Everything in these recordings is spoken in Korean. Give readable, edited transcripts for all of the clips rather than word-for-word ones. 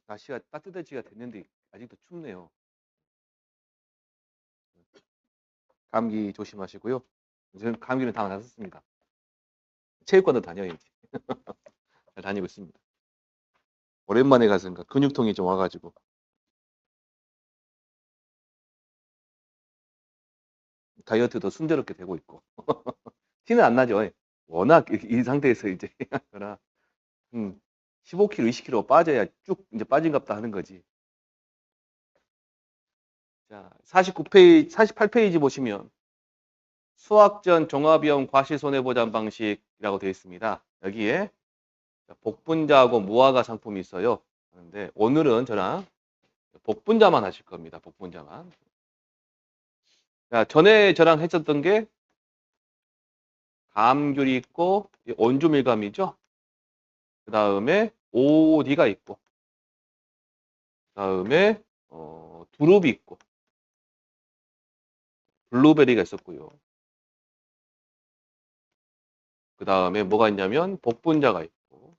날씨가 따뜻해지가 됐는데 아직도 춥네요. 감기 조심하시고요. 저는 감기는 다 나았습니다. 체육관도 다녀야지. 잘 다니고 있습니다. 오랜만에 가서인가 근육통이 좀 와가지고. 다이어트도 순조롭게 되고 있고. 티는 안 나죠. 워낙 이 상태에서 이제 하거나 15kg, 20kg 빠져야 쭉 이제 빠진갑다 하는 거지. 자, 49페이지, 48페이지 보시면 수학전 종합위험 과실손해보장 방식이라고 되어 있습니다. 여기에 복분자하고 무화과 상품이 있어요. 그런데 오늘은 저랑 복분자만 하실 겁니다. 복분자만. 자, 전에 저랑 했었던 게 감귤이 있고 온주밀감이죠. 그 다음에 OD가 있고 그 다음에 두릅이 있고 블루베리가 있었고요. 그 다음에 뭐가 있냐면 복분자가 있고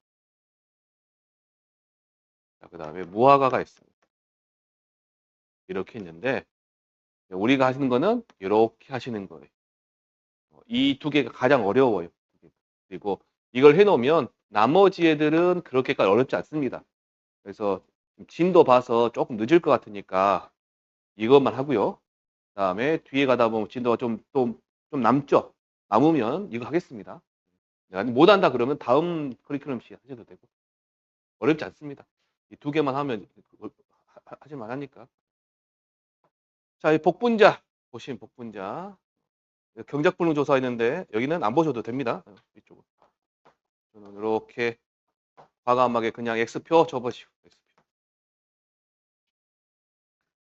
그 다음에 무화과가 있습니다. 이렇게 있는데 우리가 하시는 거는 이렇게 하시는 거예요. 이 두 개가 가장 어려워요. 그리고 이걸 해놓으면 나머지 애들은 그렇게까지 어렵지 않습니다. 그래서 진도 봐서 조금 늦을 것 같으니까 이것만 하고요. 그 다음에 뒤에 가다 보면 진도가 좀 남죠. 남으면 이거 하겠습니다. 못한다 그러면 다음 커리큘럼시 하셔도 되고 어렵지 않습니다. 이 두 개만 하면 하실만 하니까. 자, 이 복분자 보시면 복분자 경작불능 조사했는데 여기는 안 보셔도 됩니다. 이쪽은 저는 이렇게 과감하게 그냥 X표 접으시고 X표.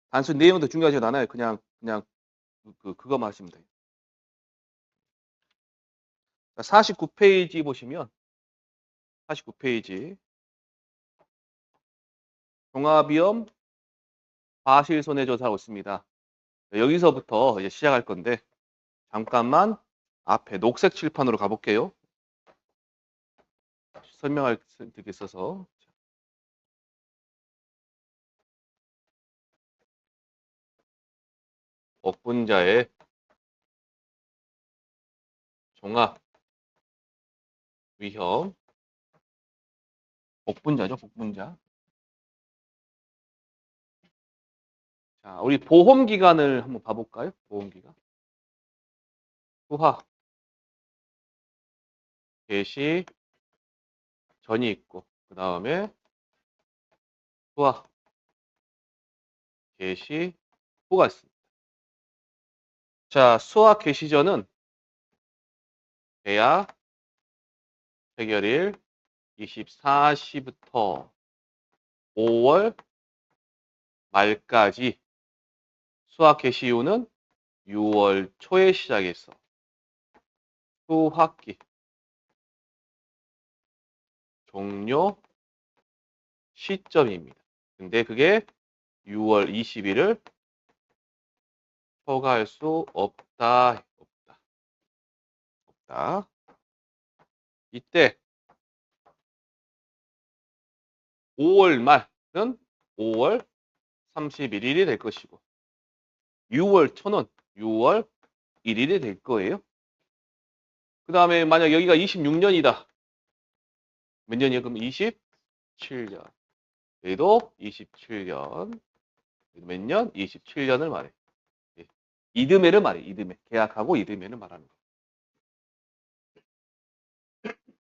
단순 내용도 중요하지 않아요. 그냥 그거만 하시면 돼요. 49페이지 보시면 49페이지 종합위험 과실손해조사하고 있습니다. 여기서부터 이제 시작할 건데 잠깐만 앞에 녹색 칠판으로 가볼게요. 설명할 게 있어서 복분자의 종합 위험 복분자죠, 복분자. 자, 우리 보험 기간을 한번 봐볼까요? 보험 기간. 수화 개시 전이 있고 그 다음에 수화 개시 후가 있습니다. 자, 수화 개시 전은 계약 해결일 24시부터 5월 말까지 수학 개시 이후는 6월 초에 시작해서 수학기 종료 시점입니다. 근데 그게 6월 20일을 초과할 수 없다. 이때 5월 말은 5월 31일이 될 것이고 6월 초는 6월 1일이 될 거예요. 그 다음에 만약 여기가 26년이다. 몇 년이요? 그럼 27년. 여기도 27년. 몇 년? 27년을 말해. 이듬해를 말해. 이듬해. 계약하고 이듬해를 말하는 거.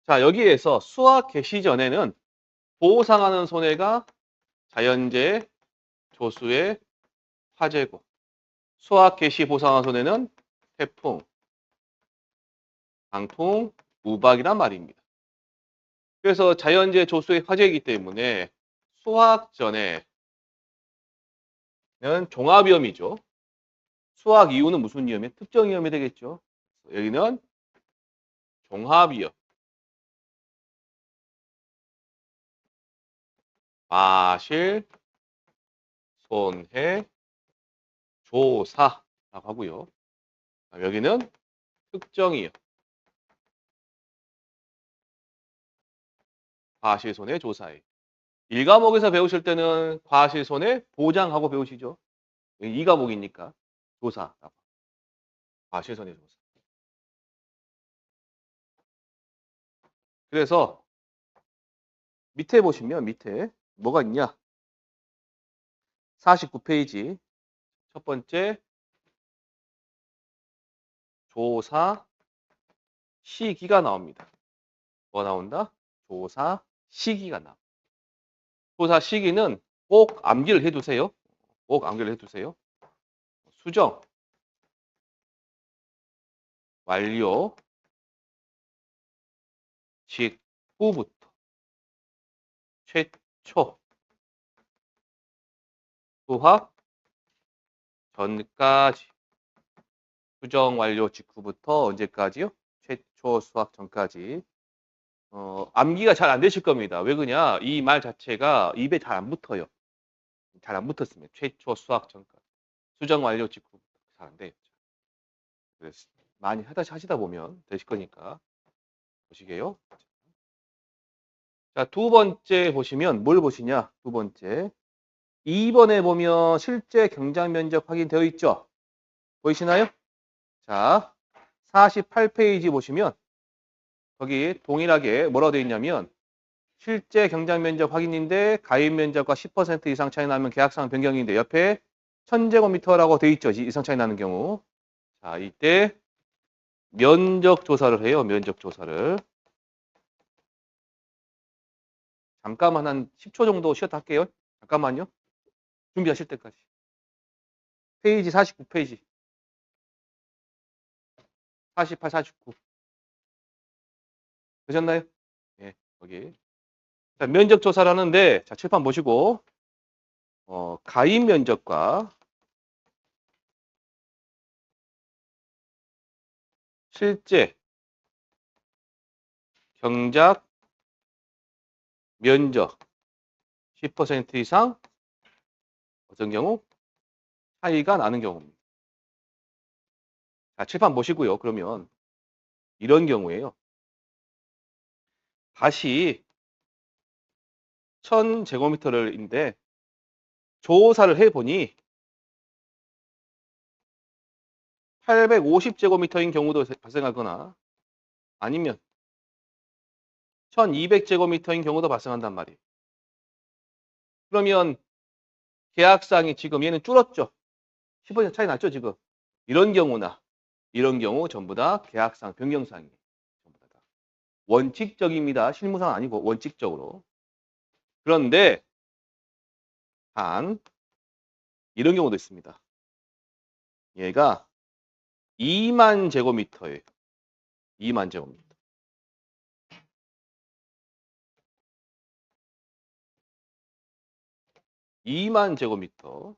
자, 여기에서 수학 개시 전에는 보상하는 손해가 자연재해, 조수의 화재고 수학 개시 보상하는 손해는 태풍, 강풍, 우박이란 말입니다. 그래서 자연재해, 조수의 화재이기 때문에 수학 전에는 종합위험이죠. 수학 이후는 무슨 위험이에요? 특정 위험이 되겠죠. 여기는 종합위험. 과실, 손해, 조사라고 하고요. 여기는 특정위험. 과실, 손해, 조사에 1과목에서 배우실 때는 과실손해 보장하고 배우시죠. 2과목이니까 조사, 과실손해 조사. 그래서 밑에 보시면 밑에 뭐가 있냐? 49페이지 첫 번째 조사 시기가 나옵니다. 뭐 나온다? 조사 시기가 나옵니다. 조사 시기는 꼭 암기를 해두세요. 꼭 암기를 해두세요. 수정 완료 직후부터 최초 수학 전까지 수정 완료 직후부터 언제까지요? 최초 수학 전까지. 암기가 잘 안 되실 겁니다. 왜 그러냐? 이 말 자체가 입에 잘 안 붙어요. 잘 안 붙었습니다. 최초 수학 전까지. 수정 완료 직후부터 잘 안 돼요. 그래서 많이 하시다 보면 되실 거니까 보시게요. 자, 두 번째 보시면 뭘 보시냐? 두 번째. 2번에 보면 실제 경장 면적 확인되어 있죠? 보이시나요? 자, 48페이지 보시면 거기 동일하게 뭐라고 되어 있냐면 실제 경장 면적 확인인데 가입 면적과 10% 이상 차이 나면 계약상 변경인데 옆에 1000제곱미터라고 되어 있죠. 이상 차이 나는 경우. 자, 이때 면적 조사를 해요. 면적 조사를. 잠깐만 한 10초 정도 쉬었다 할게요. 잠깐만요. 준비하실 때까지. 페이지 49페이지. 48, 49. 되셨나요? 예, 거기. 자, 면적 조사를 하는데, 자, 칠판 보시고, 가입 면적과 실제 경작 면적 10% 이상 어떤 경우? 차이가 나는 경우입니다. 자, 칠판 보시고요. 그러면 이런 경우에요. 다시 1000제곱미터를인데 조사를 해보니 850제곱미터인 경우도 발생하거나 아니면 1200제곱미터인 경우도 발생한단 말이에요. 그러면 계약상이 지금 얘는 줄었죠. 10% 차이 났죠, 지금. 이런 경우나 이런 경우 전부 다 계약상 변경사항이에요. 전부 다. 원칙적입니다. 실무상 아니고 원칙적으로. 그런데 단 이런 경우도 있습니다. 얘가 2만 제곱미터예요. 2만 제곱미터. 2만 제곱미터.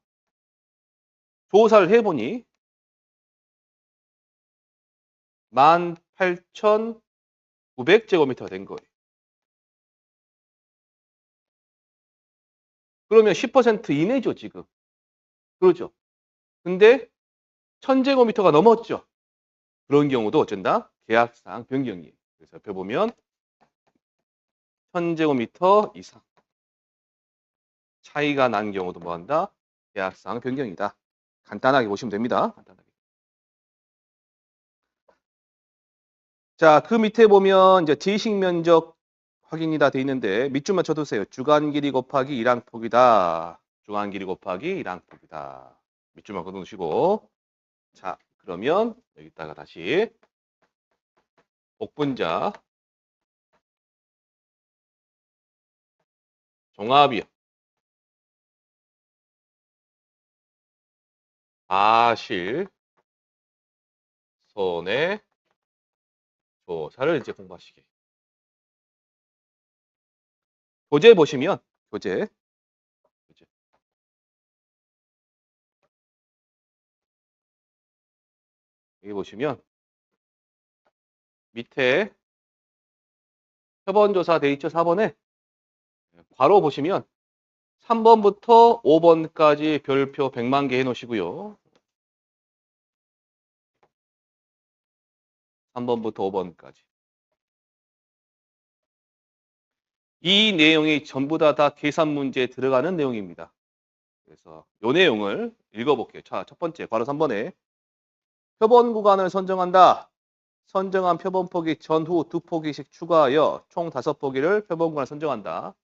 조사를 해보니 18,900제곱미터가 된 거예요. 그러면 10% 이내죠, 지금. 그렇죠. 근데 1000제곱미터가 넘었죠. 그런 경우도 어쩐다? 계약상 변경이에요. 그래서 옆에 보면 1000제곱미터 이상 차이가 난 경우도 뭐한다? 계약상 변경이다. 간단하게 보시면 됩니다. 간단하게. 자, 그 밑에 보면 이제 지식 면적 확인이 다 돼 있는데 밑줄만 쳐두세요. 주간 길이 곱하기 1항폭이다. 주간 길이 곱하기 1항폭이다. 밑줄만 그어놓으시고. 자, 그러면 여기다가 다시 복분자 종합이요. 과실 손해 조사를 이제 공부하시게. 교재 보시면 교재 여기 보시면 밑에 표본조사 돼 있죠. 4번에 괄호 보시면 3번부터 5번까지 별표 100만 개 해놓으시고요. 3번부터 5번까지. 이 내용이 전부 다 계산 문제에 들어가는 내용입니다. 그래서 이 내용을 읽어볼게요. 자, 첫 번째, 괄호 3번에 표본 구간을 선정한다. 선정한 표본 포기 전후 2포기씩 추가하여 총 5포기를 표본 구간에 선정한다.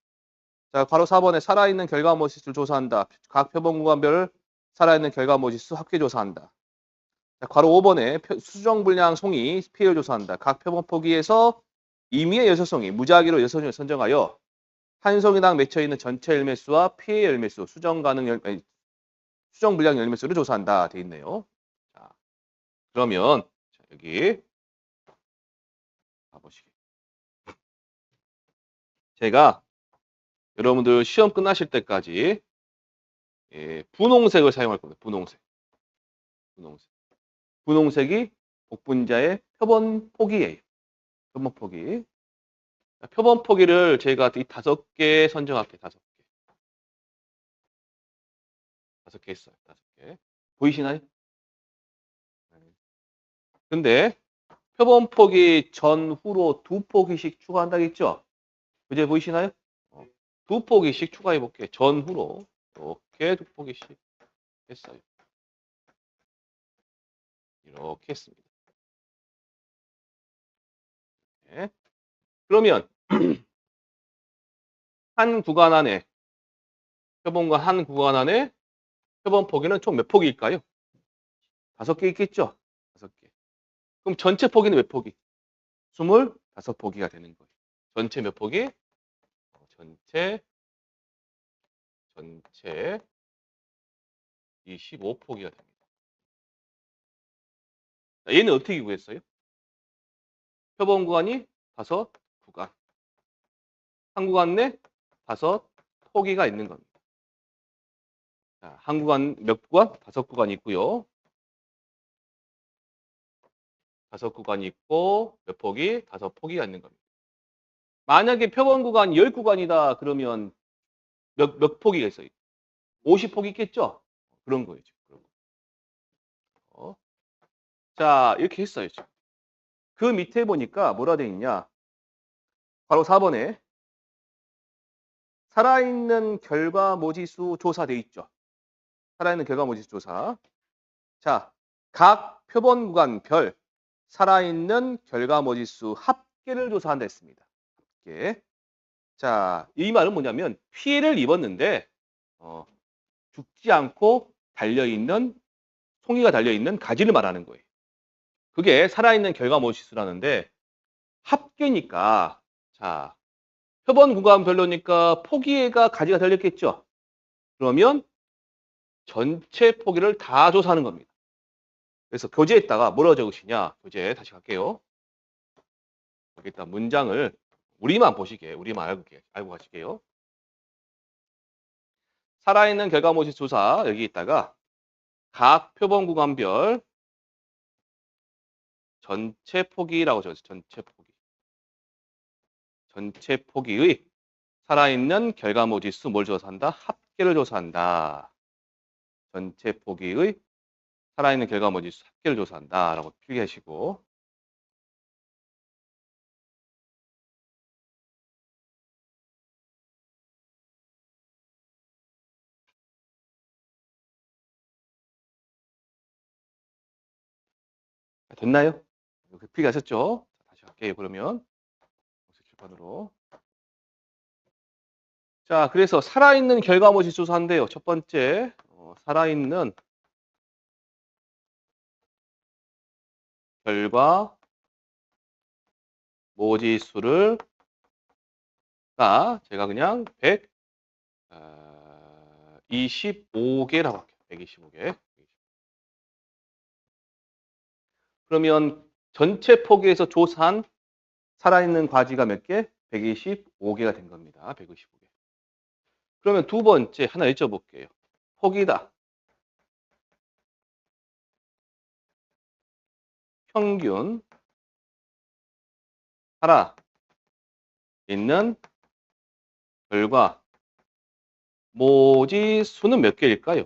자, 괄호 4번에 살아있는 결과 모지수를 조사한다. 각 표본 구간별 살아있는 결과 모지수 합계 조사한다. 자, 괄호 5번에 수정 분량 송이 피해를 조사한다. 각 표본 포기에서 임의의 여섯송이 무작위로 여섯송이를 선정하여 한 송이당 맺혀 있는 전체 열매수와 피해 열매수, 수정 가능 수정 분량 열매수를 조사한다. 돼 있네요. 자, 그러면 자, 여기 가보시겠습니다. 제가 여러분들 시험 끝나실 때까지 분홍색을 사용할 겁니다. 분홍색. 분홍색이 복분자의 표본 포기예요. 표본 포기. 표본 포기를 제가 이 5개 선정할게요. 5개. 5개 했어요. 5개. 보이시나요? 근데 표본 포기 전후로 2포기씩 추가한다고 했죠? 이제 보이시나요? 2포기씩 추가해 볼게요. 전후로 이렇게 2포기씩 했어요. 이렇게 했습니다. 네. 그러면 한 구간 안에 표본과 한 구간 안에 표본 포기는 총 몇 포기일까요? 5개 있겠죠? 5개. 그럼 전체 포기는 몇 포기? 25포기가 되는 거예요. 전체 몇 포기? 전체 25포기가 됩니다. 얘는 어떻게 구했어요? 표본 구간이 5구간. 한 구간 내 5포기가 있는 겁니다. 자, 한 구간 몇 구간? 5구간이 있고요. 5구간이 있고 몇 포기? 5포기가 있는 겁니다. 만약에 표본 구간이 10구간이다 그러면 몇 포기가 있어요? 50포기 있겠죠? 그런 거예요. 그런 거. 자, 이렇게 했어요. 지금. 그 밑에 보니까 뭐라 돼 있냐? 바로 4번에 살아있는 결과 모지수 조사돼 있죠. 살아있는 결과 모지수 조사. 자, 각 표본 구간별 살아있는 결과 모지수 합계를 조사한다 했습니다. 합계. 자, 이 말은 뭐냐면 피해를 입었는데 죽지 않고 달려있는 송이가 달려있는 가지를 말하는 거예요. 그게 살아있는 결과 모지수라는데 합계니까 자 표본 구간별로니까 포기가 가지가 달렸겠죠. 그러면 전체 포기를 다 조사하는 겁니다. 그래서 교재에다가 뭐라고 적으시냐. 교재 다시 갈게요. 여기다 문장을 우리만 보시게 우리만 알고 가시게요. 살아있는 결과 모집 조사 여기 있다가 각 표본 구간별 전체 포기라고 적었어요. 전체 포기. 전체 포기의 살아있는 결과 모지수 뭘 조사한다? 합계를 조사한다. 전체 포기의 살아있는 결과 모지수 합계를 조사한다. 라고 필기하시고 됐나요? 필기하셨죠? 다시 할게요. 그러면 칠판으로. 자, 그래서 살아있는 결과 모집 조사인데요. 첫 번째 살아있는 결과 모지수를 제가 그냥 125개라고 할게요. 125개. 그러면 전체 포기에서 조사한 살아있는 과지가 몇 개? 125개가 된 겁니다. 125개. 그러면 두 번째 하나 여쭤볼게요. 포기다. 평균 살아 있는 결과 모지수는 몇 개일까요?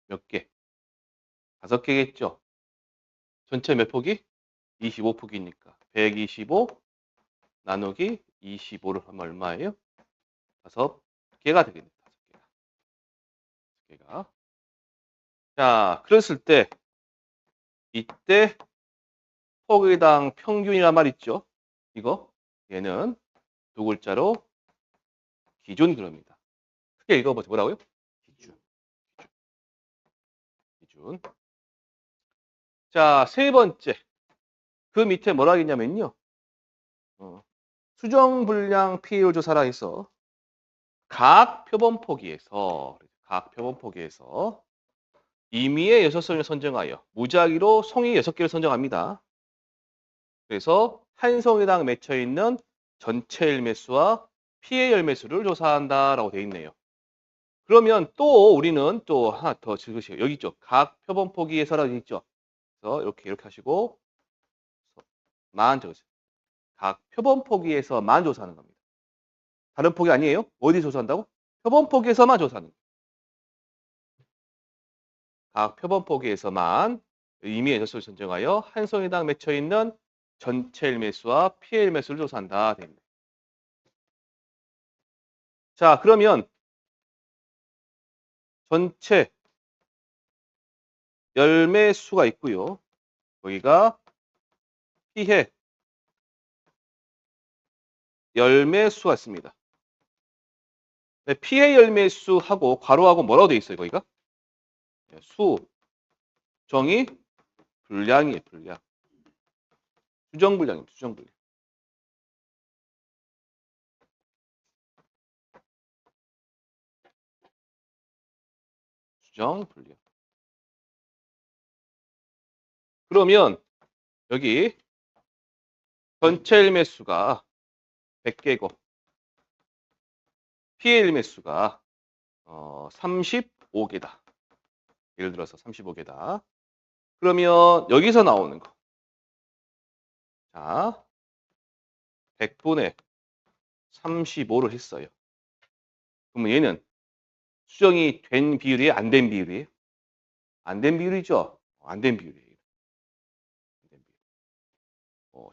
몇 개? 5개겠죠? 전체 몇 포기? 25포기니까 125 나누기 25를 하면 얼마예요? 5개가 되겠네요. 5개가. 자, 그랬을 때 이때 포기당 평균이란 말 있죠? 이거 얘는 두 글자로 기준 그럽니다. 크게 읽어보세요. 뭐라고요? 기준. 기준. 자, 세 번째. 그 밑에 뭐라 하겠냐면요. 수정 분량 피해율 조사라 해서 각 표본 포기에서 임의의 6son을 선정하여 무작위로 송이 6개를 선정합니다. 그래서 한 송이당 맺혀 있는 전체 열매수와 피해 열매수를 조사한다라고 되어 있네요. 그러면 또 우리는 또 하나 더 적으시고 여기 있죠. 각 표본 포기에서라고 있죠. 그래서 이렇게 하시고 만 적으세요. 각 표본 포기에서만 조사하는 겁니다. 다른 포기 아니에요? 어디 조사한다고? 표본 포기에서만 조사하는 거예요. 각 표본 포기에서만 임의의 젖소를 선정하여 한 송이당 맺혀 있는 전체 일매수와 피해 일매수를 조사한다. 됩니다. 자, 그러면 전체 열매 수가 있고요. 여기가 피해 열매 수가 있습니다. 네, 피해 열매 수하고 괄호하고 뭐라고 되어 있어요, 거기가? 네, 수 정의 분량이에요, 분량. 수정 분량입니다, 수정 분량. 수정 분량. 그러면 여기 전체 열매 수가 100개고 피해 열매 수가 35개다. 예를 들어서 35개다. 그러면 여기서 나오는 거. 자, 100분의 35를 했어요. 그러면 얘는 수정이 된 비율이에요? 안 된 비율이에요? 안 된 비율이죠? 안 된 비율이에요.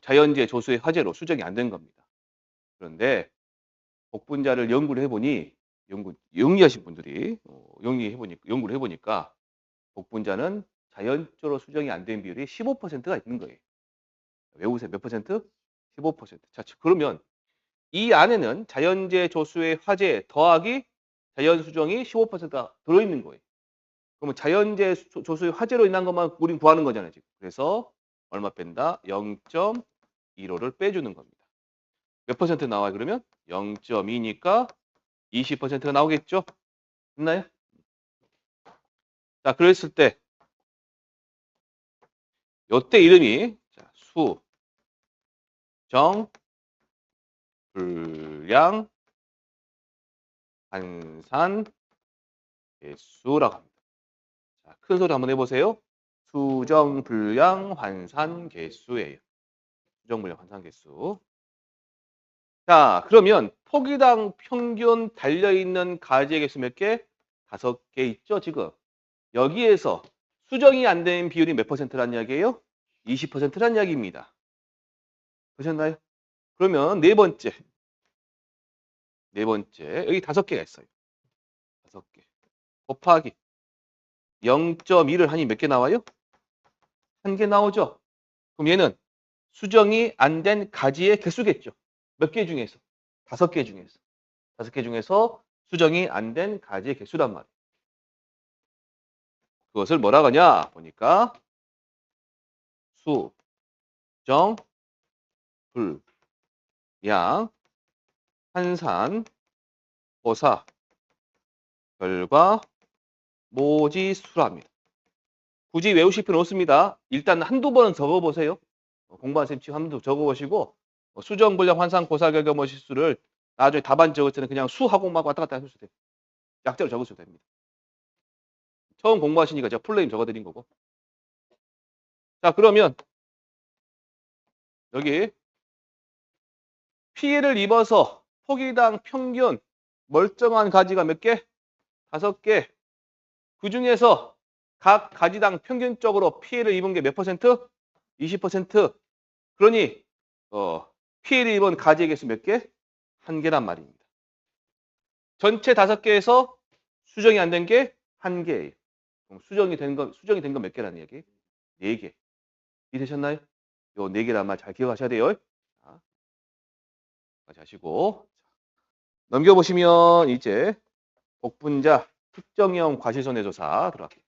자연재 조수의 화재로 수정이 안 된 겁니다. 그런데 복분자를 연구를 해보니 영리하신 분들이 연구를 해보니까 복분자는 자연적으로 수정이 안 된 비율이 15%가 있는 거예요. 외우세요. 몇 퍼센트? 15%. 자, 그러면 이 안에는 자연재 조수의 화재 더하기 자연 수정이 15%가 들어있는 거예요. 그러면 자연재 조수의 화재로 인한 것만 우린 구하는 거잖아요, 지금. 그래서 얼마 뺀다? 0.15를 빼주는 겁니다. 몇 퍼센트 나와요, 그러면? 0.2니까 20%가 나오겠죠? 됐나요? 자, 그랬을 때 요때 이름이 자, 수, 정, 분량, 환산, 개수라고 합니다. 자, 큰 소리 한번 해보세요. 수정, 분량, 환산, 개수예요. 수정, 분량, 환산, 개수. 자, 그러면 포기당 평균 달려있는 가지의 개수 몇 개? 5개 있죠, 지금. 여기에서 수정이 안 된 비율이 몇 퍼센트란 이야기예요? 20%란 이야기입니다. 보셨나요? 그러면 네 번째. 여기 5개가 있어요. 5개. 곱하기 0.2를 하니 몇 개 나와요? 1개 나오죠? 그럼 얘는 수정이 안 된 가지의 개수겠죠? 몇 개 중에서? 5개 중에서. 5개 중에서 수정이 안 된 가지의 개수란 말이에요. 그것을 뭐라 하냐? 보니까 수, 정, 불, 양, 환산, 호사, 결과, 모지수랍니다. 굳이 외우실 필요는 없습니다. 일단 한두 번은 적어보세요. 공부한 셈 치고 한두 적어보시고 수정, 분량, 환산, 고사, 결과, 모지수를 나중에 답안 적을 때는 그냥 수하고 막 왔다 갔다 하셔도 돼요. 약자로 적으셔도 됩니다. 처음 공부하시니까 제가 풀네임 적어드린 거고. 자, 그러면 여기 피해를 입어서 포기당 평균 멀쩡한 가지가 몇 개? 5개. 그 중에서 각 가지당 평균적으로 피해를 입은 게 몇 퍼센트? 20%. 그러니 피해를 입은 가지의 개수 몇 개? 1개란 말입니다. 전체 5개에서 수정이 안 된 게 1개예요. 그럼 수정이 된 건 몇 개라는 얘기? 4개. 이해되셨나요? 요 4개란 말 잘 기억하셔야 돼요. 자, 같이 하시고. 넘겨보시면 이제 복분자 특정형 과실손해조사 들어갈게요.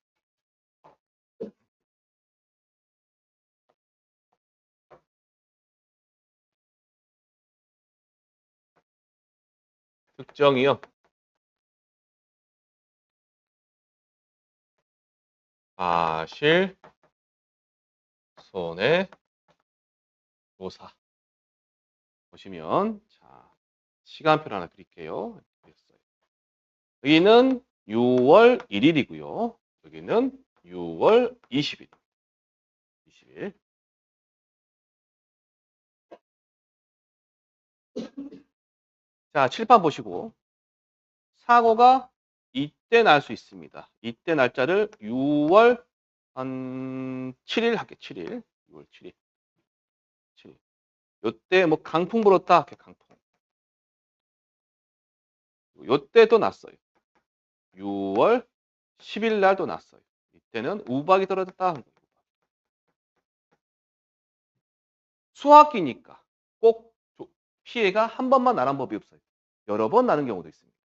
특정형 과실 손해조사 보시면 자 시간표를 하나 드릴게요. 여기는 6월 1일이고요. 여기는 6월 20일. 20일. 자, 칠판 보시고 사고가 이때 날 수 있습니다. 이때 날짜를 6월 한 7일 할게. 7일. 6월 7일. 7일. 요때 뭐 강풍 불었다. 할게. 강풍. 요때 또 났어요. 6월 10일 날도 났어요. 이때는 우박이 떨어졌다. 수학기니까 꼭 피해가 한 번만 나는 법이 없어요. 여러 번 나는 경우도 있습니다.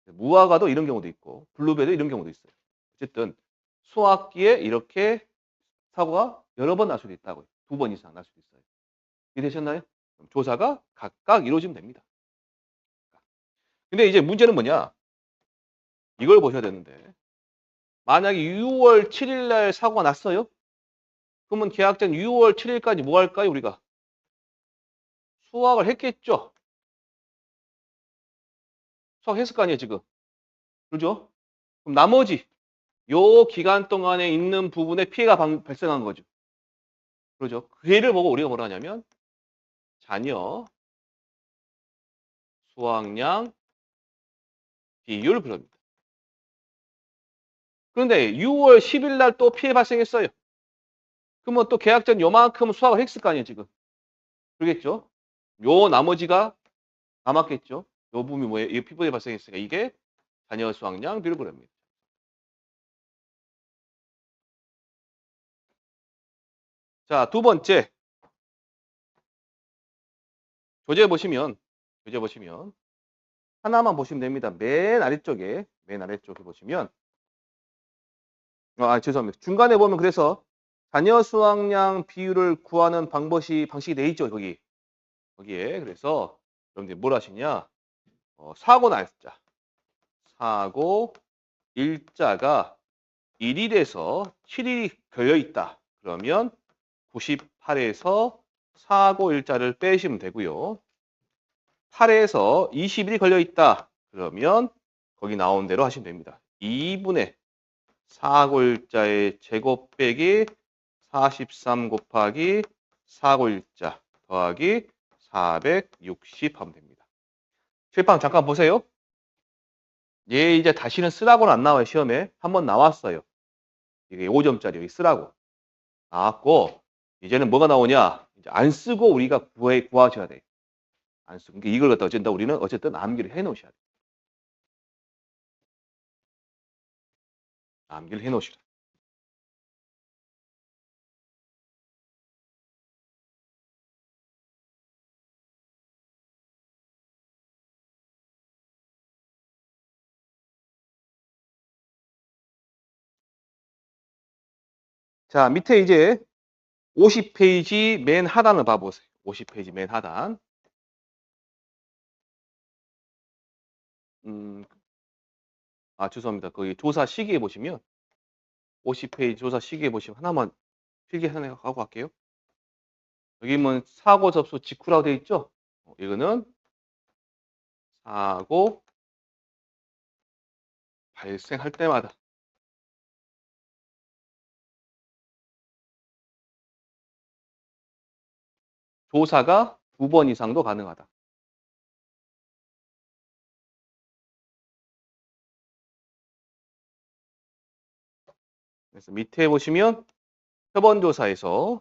무화과도 이런 경우도 있고 블루베리도 이런 경우도 있어요. 어쨌든 수학기에 이렇게 사고가 여러 번 날 수도 있다고요. 2번 이상 날 수도 있어요. 이해되셨나요? 그럼 조사가 각각 이루어지면 됩니다. 근데 이제 문제는 뭐냐? 이걸 보셔야 되는데 만약에 6월 7일 날 사고가 났어요? 그러면 계약전 6월 7일까지 뭐 할까요? 우리가 수확을 했겠죠? 수확했을 거 아니에요 지금. 그죠? 그럼 나머지 요 기간 동안에 있는 부분에 피해가 발생한 거죠. 그러죠? 그 애를 보고 우리가 뭐라 하냐면 잔여 수확량 비율 그럽니다. 그런데 6월 10일 날 또 피해 발생했어요. 그러면 또 계약 전 요만큼 수확을 했을 거 아니에요 지금. 그러겠죠? 요 나머지가 남았겠죠? 요 부분이 뭐예요? 이 피부에 발생했으니까 이게 잔여 수확량 비율 그럽니다. 자, 두 번째. 조제 보시면 하나만 보시면 됩니다. 맨 아래쪽에 보시면 죄송합니다. 중간에 보면 그래서 잔여 수확량 비율을 구하는 방식이 돼 있죠, 거기에. 그래서 여러분들이 뭘 하시냐? 사고 날짜. 사고 일자가 1일에서 7일이 걸려 있다. 그러면 98에서 사고 일자를 빼시면 되고요. 8에서 20일이 걸려 있다. 그러면 거기 나온 대로 하시면 됩니다. 2분의 사고 일자의 제곱 빼기 43 곱하기 사고 일자 더하기 460 하면 됩니다. 칠판 잠깐 보세요. 얘 이제 다시는 쓰라고는 안 나와요. 시험에. 한번 나왔어요. 이게 5점짜리 여기 쓰라고. 나왔고 이제는 뭐가 나오냐. 이제 안 쓰고 우리가 구하셔야 돼. 안 쓰고. 그러니까 이걸 갖다 어쨌든 우리는 어쨌든 암기를 해 놓으셔야 돼. 암기를 해 놓으시라. 자, 밑에 이제 50페이지 맨 하단을 봐보세요. 50페이지 맨 하단. 죄송합니다. 거기 조사 시기에 보시면 50페이지 조사 시기에 보시면 하나만 필기 하나 하고 갈게요. 여기 뭐 사고 접수 직후라고 되어 있죠? 이거는 사고 발생할 때마다 조사가 2번 이상도 가능하다. 그래서 밑에 보시면 표본 조사에서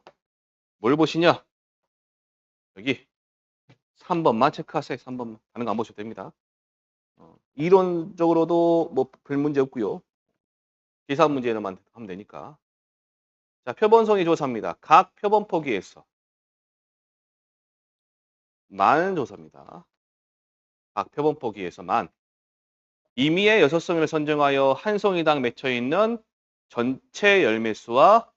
뭘 보시냐? 여기 3번만 체크하세요. 3번만. 다른 거 안 보셔도 됩니다. 이론적으로도 뭐 별 문제 없고요. 계산 문제만 하면 되니까. 자, 표본성의 조사입니다. 각 표본 포기에서 만 조사입니다. 각 표본 포기에서 만. 임의의 6송이를 선정하여 한 송이당 맺혀 있는 전체 열매수와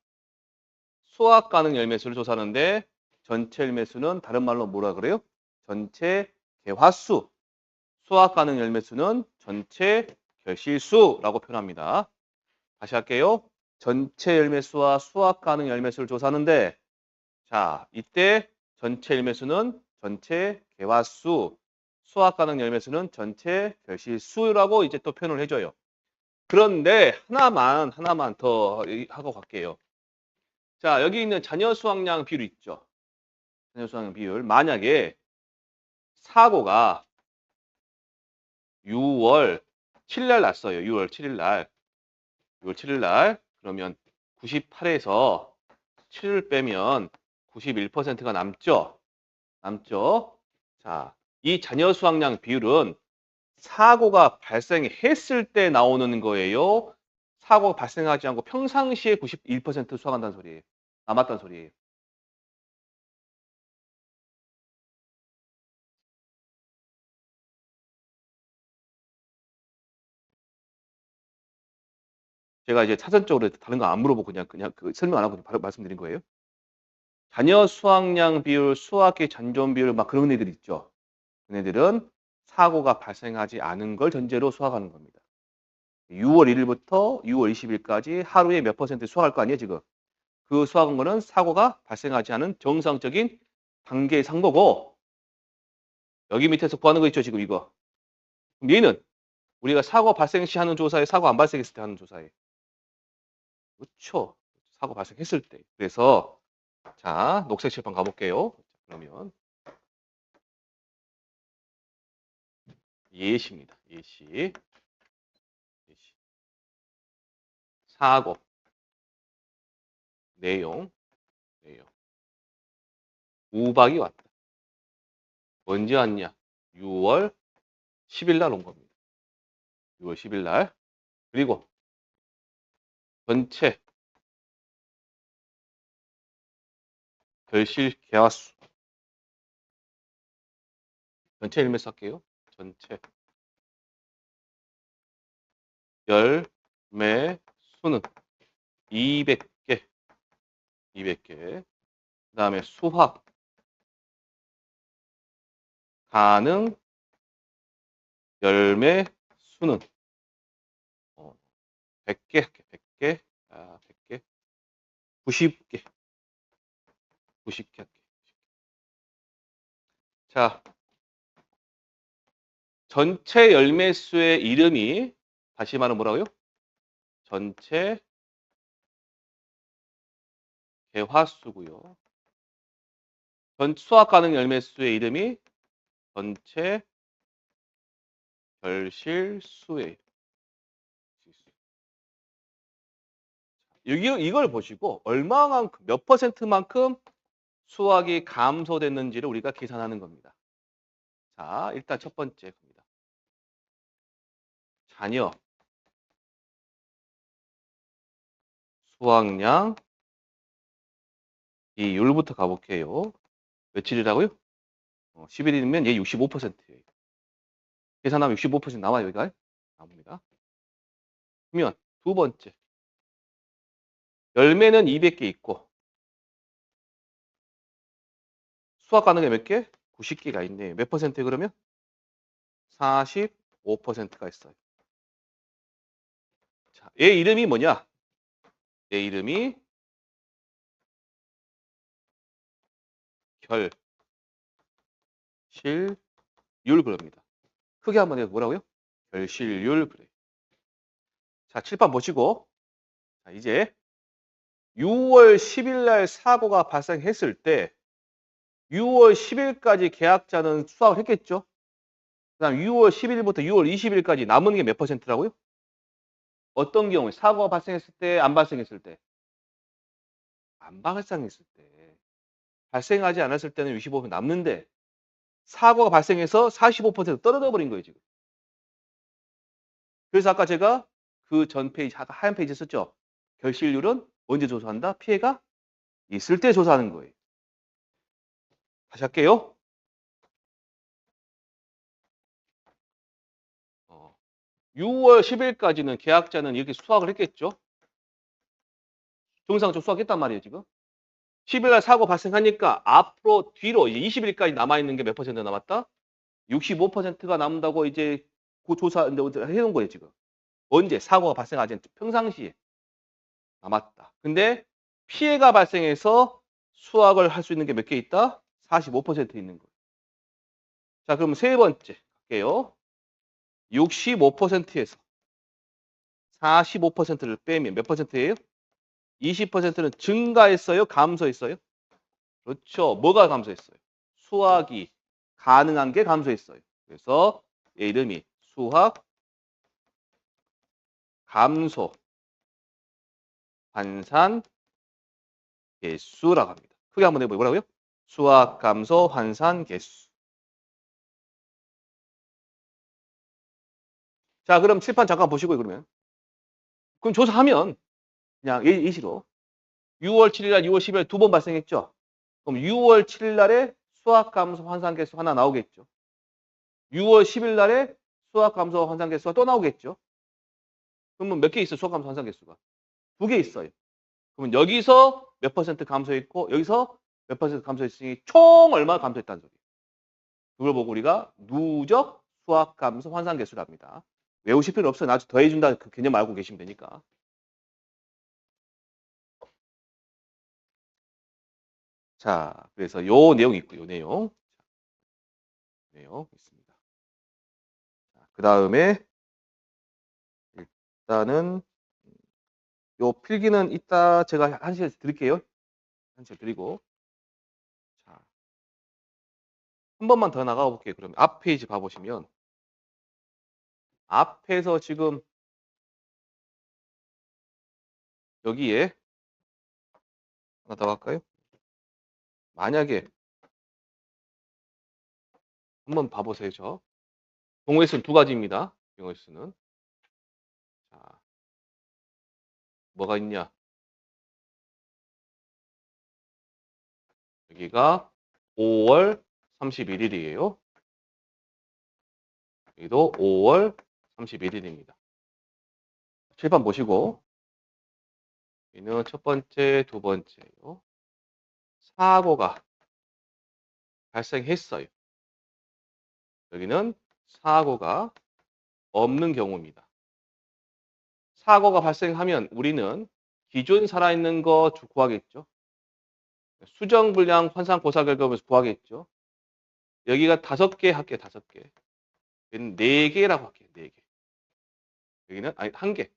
수확 가능 열매수를 조사하는데 전체 열매수는 다른 말로 뭐라 그래요? 전체 개화수. 수확 가능 열매수는 전체 결실수라고 표현합니다. 다시 할게요. 전체 열매수와 수확 가능 열매수를 조사하는데 자, 이때 전체 열매수는 전체 개화수, 수확 가능 열매수는 전체 결실수라고 이제 또 표현을 해줘요. 그런데 하나만 더 하고 갈게요. 자, 여기 있는 자녀 수확량 비율 있죠. 자녀 수확량 비율. 만약에 사고가 6월 7일 날 났어요. 6월 7일 날. 6월 7일 날. 그러면 98에서 7을 빼면 91%가 남죠. 남죠. 자, 이 자녀 수확량 비율은 사고가 발생했을 때 나오는 거예요. 사고가 발생하지 않고 평상시에 91% 수확한다는 소리예요. 남았다는 소리예요. 제가 이제 사전적으로 다른 거 안 물어보고 그냥 그 설명 안 하고 바로 말씀드린 거예요. 자녀 수확량 비율, 수확기 잔존 비율 막 그런 애들 있죠. 그네들은 사고가 발생하지 않은 걸 전제로 수확하는 겁니다. 6월 1일부터 6월 20일까지 하루에 몇 퍼센트 수확할 거 아니에요, 지금. 그 수확한 거는 사고가 발생하지 않은 정상적인 단계의 상거고 여기 밑에서 구하는 거 있죠, 지금 이거. 그럼 얘는 우리가 사고 발생 시 하는 조사에 사고 안 발생했을 때 하는 조사에. 그렇죠. 사고 발생했을 때. 그래서 자, 녹색 칠판 가볼게요. 그러면 예시입니다. 예시. 사고. 내용. 우박이 왔다. 언제 왔냐? 6월 10일 날 온 겁니다. 6월 10일 날. 그리고 전체 결실 개화수. 전체 일매수 할게요. 전체 열매 수는 200개. 200개. 그 다음에 수확 가능 열매 수는 100개 할게. 100개. 아, 100개. 90개. 90개 할게. 자, 전체 열매 수의 이름이 다시 말하면 뭐라고요? 전체 개화수고요. 수확 가능 열매 수의 이름이 전체 결실수예요. 이걸 보시고 얼마만큼 몇 퍼센트만큼 수확이 감소됐는지를 우리가 계산하는 겁니다. 자, 일단 첫 번째 겁니다. 자녀 수확량 비율부터 가볼게요. 며칠이라고요? 10일이면 얘 65%예요. 계산하면 65% 나와요, 여기가. 나옵니다. 그러면 두 번째. 열매는 200개 있고 수확 가능해 몇 개? 90개가 있네. 몇 퍼센트 그러면? 45%가 있어요. 자, 얘 이름이 뭐냐? 얘 이름이 결실율 그럽니다. 크게 한번 해서 뭐라고요? 결실율 그래. 자, 칠판 보시고 자, 이제 6월 10일 날 사고가 발생했을 때 6월 10일까지 계약자는 수확을 했겠죠? 그 다음 6월 10일부터 6월 20일까지 남은 게 몇 퍼센트라고요? 어떤 경우에 사고가 발생했을 때, 안 발생했을 때? 안 발생했을 때. 발생하지 않았을 때는 65% 남는데 사고가 발생해서 45% 떨어져 버린 거예요, 지금. 그래서 아까 제가 그 전 페이지, 아까 하얀 페이지 썼죠? 결실률은 언제 조사한다? 피해가 있을 때 조사하는 거예요. 다시 할게요. 6월 10일까지는 계약자는 이렇게 수확을 했겠죠? 정상적으로 수확했단 말이에요, 지금. 10일 날 사고 발생하니까 앞으로 뒤로 이제 20일까지 남아있는 게 몇 퍼센트 남았다? 65%가 남는다고 이제 그 조사 해놓은 거예요, 지금. 언제? 사고가 발생하지 않죠. 평상시에 남았다. 근데 피해가 발생해서 수확을 할 수 있는 게 몇 개 있다? 45% 있는 거예요. 자, 그럼 세 번째 갈게요. 65%에서 45%를 빼면 몇 퍼센트예요? 20%는 증가했어요? 감소했어요? 그렇죠. 뭐가 감소했어요? 수확이 가능한 게 감소했어요. 그래서 얘 이름이 수확 감소 환산 개수라고 합니다. 크게 한번 해보요. 뭐라고요? 수확 감소 환산 개수. 자, 그럼 칠판 잠깐 보시고요, 그러면. 그럼 조사하면 그냥 예시로 6월 7일 날, 6월 10일 두 번 발생했죠? 그럼 6월 7일 날에 수확 감소 환산 개수 하나 나오겠죠? 6월 10일 날에 수확 감소 환산 개수가 또 나오겠죠? 그러면 몇 개 있어요, 수확 감소 환산 개수가? 두 개 있어요. 그러면 여기서 몇 퍼센트 감소했고 여기서 몇 퍼센트 감소했으니 총 얼마 감소했다는 소리예요. 그걸 보고 우리가 누적 수확 감소 환산 개수를 합니다. 외우실 필요 없어요. 나중에 더해준다 그 개념 알고 계시면 되니까. 자, 그래서 요 내용 있고 요 내용 있습니다. 그 다음에 일단은 요 필기는 이따 제가 한 시간 드릴게요. 한 시간 드리고. 자, 한 번만 더 나가 볼게요. 그러면 앞 페이지 봐보시면 앞에서 지금 여기에 하나 더 갈까요? 만약에 한번 봐보세요. 저 경우의 수는 두 가지입니다. 경우의 수는 자, 뭐가 있냐? 여기가 5월 31일이에요. 여기도 5월 31일입니다. 칠판 보시고 여기는 첫 번째, 두 번째요. 사고가 발생했어요. 여기는 사고가 없는 경우입니다. 사고가 발생하면 우리는 기존 살아있는 거 구하겠죠. 수정불량 환산 고사 결과에서 구하겠죠. 여기가 5개 할게요. 5개. 여기는 4개라고 할게요. 4개. 여기는 아니 1개.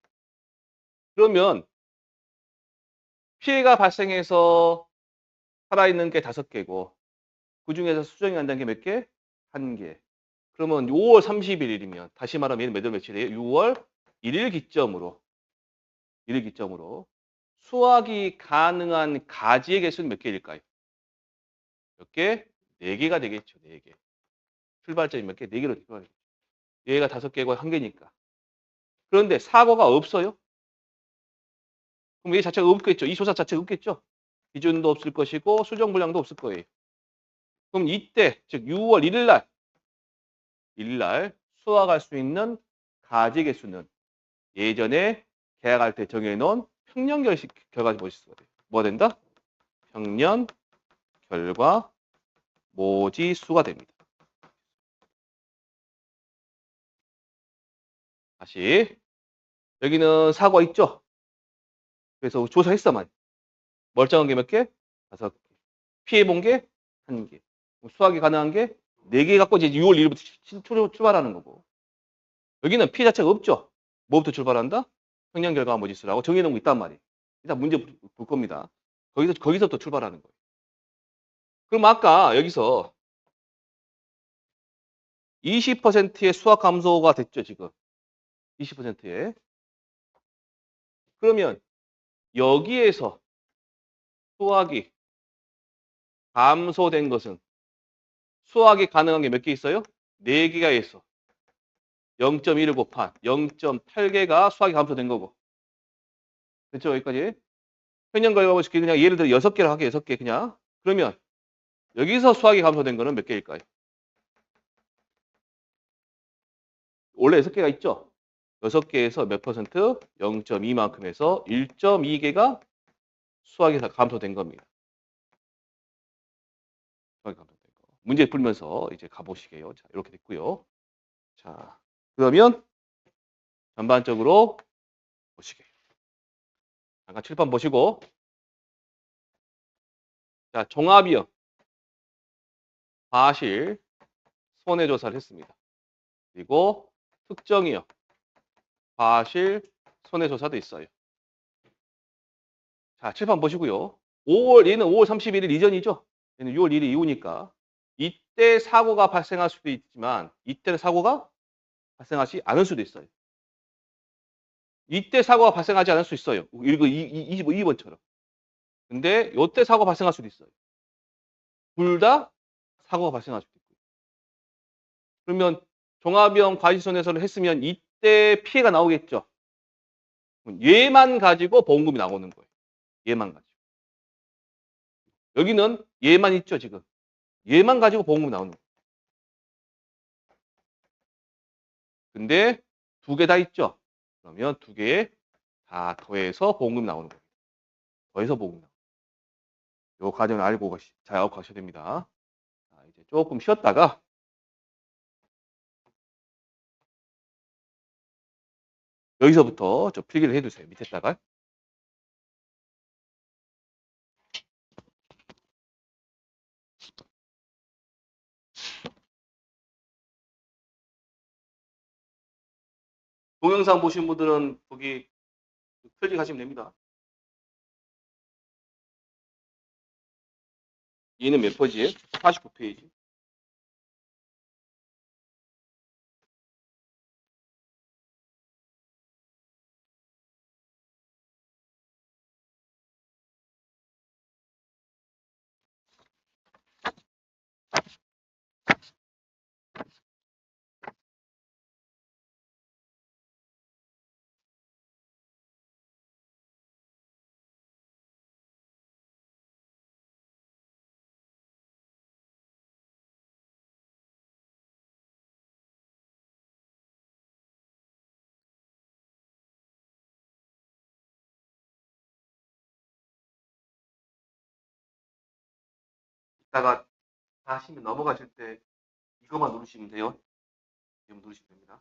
그러면 피해가 발생해서 살아있는 게 5개고 그 중에서 수정이 안 된 게 몇 개? 1개. 그러면 5월 31일이면 다시 말하면 얘는 몇 며칠이에요? 6월 1일 기점으로 수확이 가능한 가지의 개수는 몇 개일까요? 몇 개? 4개가 되겠죠. 4개. 출발점이 몇 개? 4개로 출발해요. 얘가 5개고 1개니까. 그런데 사고가 없어요? 그럼 얘 자체가 없겠죠. 이 조사 자체가 없겠죠. 기준도 없을 것이고 수정 분량도 없을 거예요. 그럼 이때 즉 6월 1일 날 수확할 수 있는 가지 개수는 예전에 계약할 때 정해놓은 평년 결과 모지수가 돼요. 뭐 된다? 평년 결과 모지수가 됩니다. 다시 여기는 사고 있죠? 그래서 조사했어만 멀쩡한 게 몇 개? 5개. 피해 본 게 1개. 수확이 가능한 게 4개 갖고 이제 6월 1일부터 출발하는 거고. 여기는 피해 자체가 없죠. 뭐부터 출발한다? 평년 결과 모지수라고 정해놓은 거 있단 말이에요. 일단 문제 볼 겁니다. 거기서부터 출발하는 거예요. 그럼 아까 여기서 20%의 수확 감소가 됐죠, 지금. 20%에. 그러면 여기에서 수확이 감소된 것은 수학이 가능한 게 몇 개 있어요? 4개가 있어. 0.1을 곱한 0.8개가 수학이 감소된 거고. 됐죠? 여기까지. 평년 결과물식 그냥 예를 들어 6개를 하게 6개 그냥. 그러면 여기서 수학이 감소된 거는 몇 개일까요? 원래 6개가 있죠? 6개에서 몇 퍼센트? 0.2만큼 해서 1.2개가 수학이 감소된 겁니다. 수학이 감소된 거. 문제 풀면서 이제 가보시게요. 자, 이렇게 됐고요. 자, 그러면 전반적으로 보시게. 잠깐 칠판 보시고. 자, 종합이요. 과실, 손해조사를 했습니다. 그리고 특정이요. 과실, 손해조사도 있어요. 자, 칠판 보시고요. 5월, 얘는 5월 31일 이전이죠? 얘는 6월 1일 이후니까. 이때 사고가 발생할 수도 있지만, 이때는 사고가 발생하지 않을 수도 있어요. 이때 사고가 발생하지 않을 수 있어요. 이거 22번처럼. 근데 이때 사고가 발생할 수도 있어요. 둘 다 사고가 발생할 수도 있고. 그러면 종합형 과실손해서를 했으면 이때 피해가 나오겠죠. 얘만 가지고 보험금이 나오는 거예요. 얘만 가지고. 여기는 얘만 있죠, 지금. 얘만 가지고 보험금이 나오는 거예요. 근데 2개 다 있죠. 그러면 2개 다 더해서 보험금이 나오는 거예요. 더해서 보험금이 나오는 거예요. 이 과정을 알고 잘 가셔야 됩니다. 자, 이제 조금 쉬었다가 여기서부터 좀 필기를 해두세요. 밑에다가. 동영상 보신 분들은 거기 클릭하시면 됩니다. 얘는 몇 페이지에? 49페이지. 이따가 다 하시면 넘어가실 때 이것만 누르시면 돼요. 이거 누르시면 됩니다.